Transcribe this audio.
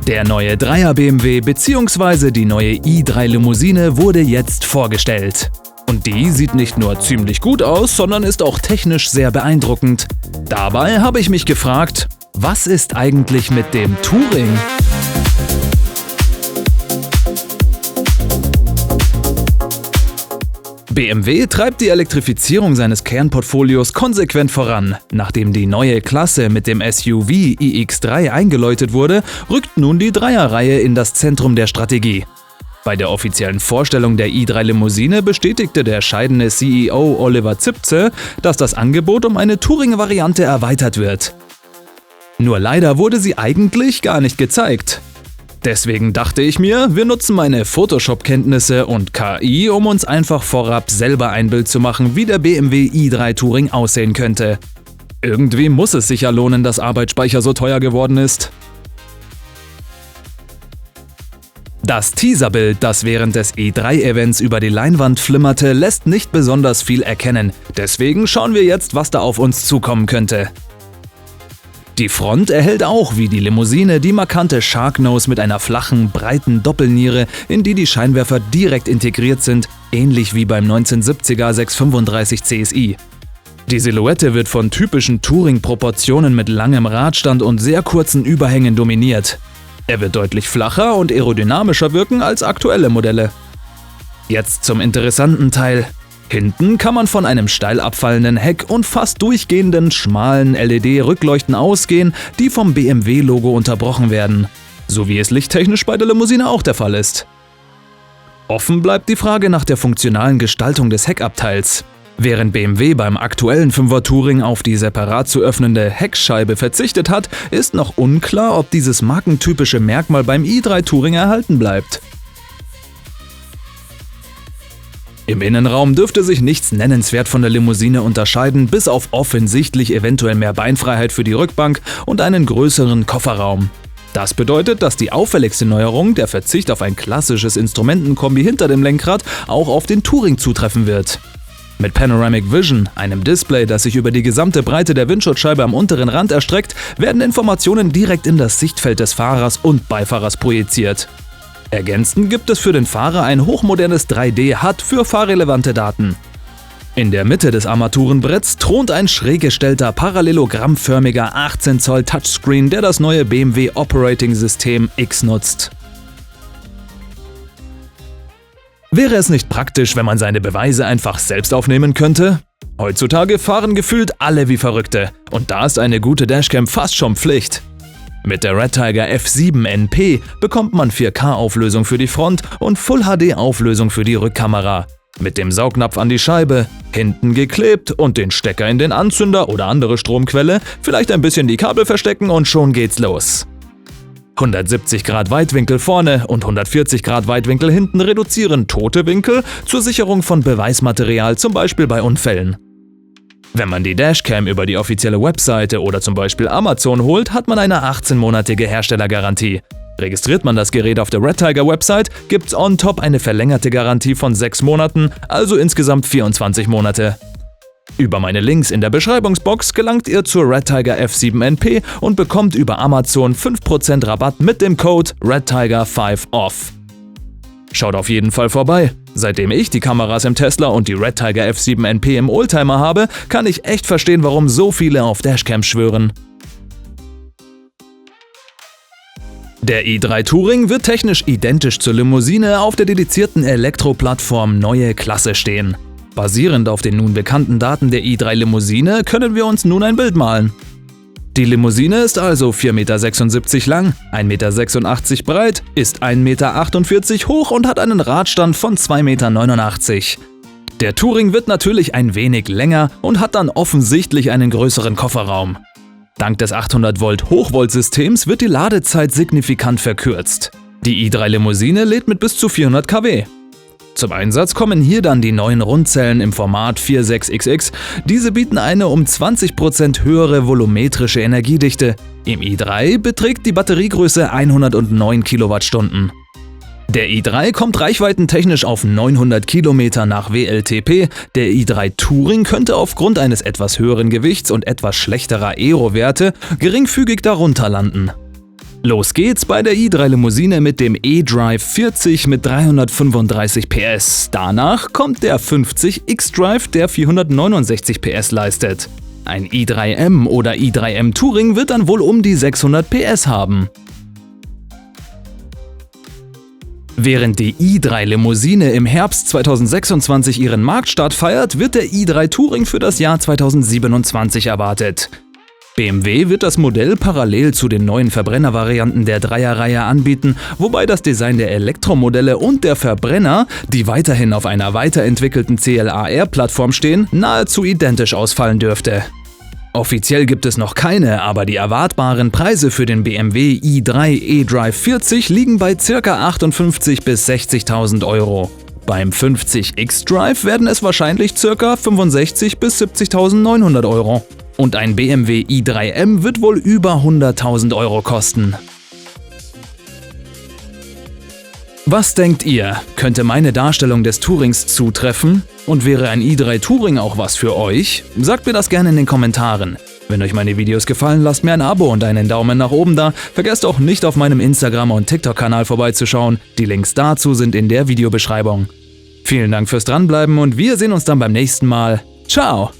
Der neue 3er BMW bzw. die neue i3 Limousine wurde jetzt vorgestellt. Und die sieht nicht nur ziemlich gut aus, sondern ist auch technisch sehr beeindruckend. Dabei habe ich mich gefragt, was ist eigentlich mit dem Touring? BMW treibt die Elektrifizierung seines Kernportfolios konsequent voran. Nachdem die neue Klasse mit dem SUV iX3 eingeläutet wurde, rückt nun die Dreierreihe in das Zentrum der Strategie. Bei der offiziellen Vorstellung der i3 Limousine bestätigte der scheidende CEO Oliver Zipse, dass das Angebot um eine Touring-Variante erweitert wird. Nur leider wurde sie eigentlich gar nicht gezeigt. Deswegen dachte ich mir, wir nutzen meine Photoshop-Kenntnisse und KI, um uns einfach vorab selber ein Bild zu machen, wie der BMW i3 Touring aussehen könnte. Irgendwie muss es sich ja lohnen, dass Arbeitsspeicher so teuer geworden ist. Das Teaserbild, das während des E3-Events über die Leinwand flimmerte, lässt nicht besonders viel erkennen. Deswegen schauen wir jetzt, was da auf uns zukommen könnte. Die Front erhält auch wie die Limousine die markante Sharknose mit einer flachen, breiten Doppelniere, in die die Scheinwerfer direkt integriert sind, ähnlich wie beim 1970er 635 CSI. Die Silhouette wird von typischen Touring-Proportionen mit langem Radstand und sehr kurzen Überhängen dominiert. Er wird deutlich flacher und aerodynamischer wirken als aktuelle Modelle. Jetzt zum interessanten Teil. Hinten kann man von einem steil abfallenden Heck und fast durchgehenden, schmalen LED-Rückleuchten ausgehen, die vom BMW-Logo unterbrochen werden. So wie es lichttechnisch bei der Limousine auch der Fall ist. Offen bleibt die Frage nach der funktionalen Gestaltung des Heckabteils. Während BMW beim aktuellen 5er Touring auf die separat zu öffnende Heckscheibe verzichtet hat, ist noch unklar, ob dieses markentypische Merkmal beim i3 Touring erhalten bleibt. Im Innenraum dürfte sich nichts nennenswert von der Limousine unterscheiden, bis auf offensichtlich eventuell mehr Beinfreiheit für die Rückbank und einen größeren Kofferraum. Das bedeutet, dass die auffälligste Neuerung, der Verzicht auf ein klassisches Instrumentenkombi hinter dem Lenkrad, auch auf den Touring zutreffen wird. Mit Panoramic Vision, einem Display, das sich über die gesamte Breite der Windschutzscheibe am unteren Rand erstreckt, werden Informationen direkt in das Sichtfeld des Fahrers und Beifahrers projiziert. Ergänzend gibt es für den Fahrer ein hochmodernes 3D-HUD für fahrrelevante Daten. In der Mitte des Armaturenbretts thront ein schräg gestellter parallelogrammförmiger 18 Zoll Touchscreen, der das neue BMW Operating System X nutzt. Wäre es nicht praktisch, wenn man seine Beweise einfach selbst aufnehmen könnte? Heutzutage fahren gefühlt alle wie Verrückte und da ist eine gute Dashcam fast schon Pflicht. Mit der Red-Tiger F7 NP bekommt man 4K-Auflösung für die Front und Full-HD-Auflösung für die Rückkamera. Mit dem Saugnapf an die Scheibe, hinten geklebt und den Stecker in den Anzünder oder andere Stromquelle, vielleicht ein bisschen die Kabel verstecken und schon geht's los. 170 Grad Weitwinkel vorne und 140 Grad Weitwinkel hinten reduzieren tote Winkel zur Sicherung von Beweismaterial, zum Beispiel bei Unfällen. Wenn man die Dashcam über die offizielle Webseite oder zum Beispiel Amazon holt, hat man eine 18-monatige Herstellergarantie. Registriert man das Gerät auf der Red-Tiger Website, gibt's on top eine verlängerte Garantie von 6 Monaten, also insgesamt 24 Monate. Über meine Links in der Beschreibungsbox gelangt ihr zur Red-Tiger F7 NP und bekommt über Amazon 5% Rabatt mit dem Code RedTiger5OFF. Schaut auf jeden Fall vorbei. Seitdem ich die Kameras im Tesla und die Red-Tiger F7 NP im Oldtimer habe, kann ich echt verstehen, warum so viele auf Dashcams schwören. Der i3 Touring wird technisch identisch zur Limousine auf der dedizierten Elektroplattform Neue Klasse stehen. Basierend auf den nun bekannten Daten der i3 Limousine können wir uns nun ein Bild malen. Die Limousine ist also 4,76 Meter lang, 1,86 Meter breit, ist 1,48 Meter hoch und hat einen Radstand von 2,89 Meter. Der Touring wird natürlich ein wenig länger und hat dann offensichtlich einen größeren Kofferraum. Dank des 800 Volt Hochvoltsystems wird die Ladezeit signifikant verkürzt. Die i3 Limousine lädt mit bis zu 400 kW. Zum Einsatz kommen hier dann die neuen Rundzellen im Format 46XX. Diese bieten eine um 20% höhere volumetrische Energiedichte. Im i3 beträgt die Batteriegröße 109 Kilowattstunden. Der i3 kommt reichweitentechnisch auf 900 Kilometer nach WLTP. Der i3 Touring könnte aufgrund eines etwas höheren Gewichts und etwas schlechterer Aero-Werte geringfügig darunter landen. Los geht's bei der i3 Limousine mit dem eDrive 40 mit 335 PS. Danach kommt der 50 xDrive, der 469 PS leistet. Ein i3M oder i3M Touring wird dann wohl um die 600 PS haben. Während die i3 Limousine im Herbst 2026 ihren Marktstart feiert, wird der i3 Touring für das Jahr 2027 erwartet. BMW wird das Modell parallel zu den neuen Verbrennervarianten der Dreierreihe anbieten, wobei das Design der Elektromodelle und der Verbrenner, die weiterhin auf einer weiterentwickelten CLAR-Plattform stehen, nahezu identisch ausfallen dürfte. Offiziell gibt es noch keine, aber die erwartbaren Preise für den BMW i3 eDrive 40 liegen bei ca. 58.000 bis 60.000 Euro. Beim 50 xDrive werden es wahrscheinlich ca. 65.000 bis 70.900 Euro. Und ein BMW i3M wird wohl über 100.000 Euro kosten. Was denkt ihr? Könnte meine Darstellung des Tourings zutreffen? Und wäre ein i3 Touring auch was für euch? Sagt mir das gerne in den Kommentaren. Wenn euch meine Videos gefallen, lasst mir ein Abo und einen Daumen nach oben da. Vergesst auch nicht auf meinem Instagram- und TikTok-Kanal vorbeizuschauen. Die Links dazu sind in der Videobeschreibung. Vielen Dank fürs Dranbleiben und wir sehen uns dann beim nächsten Mal. Ciao!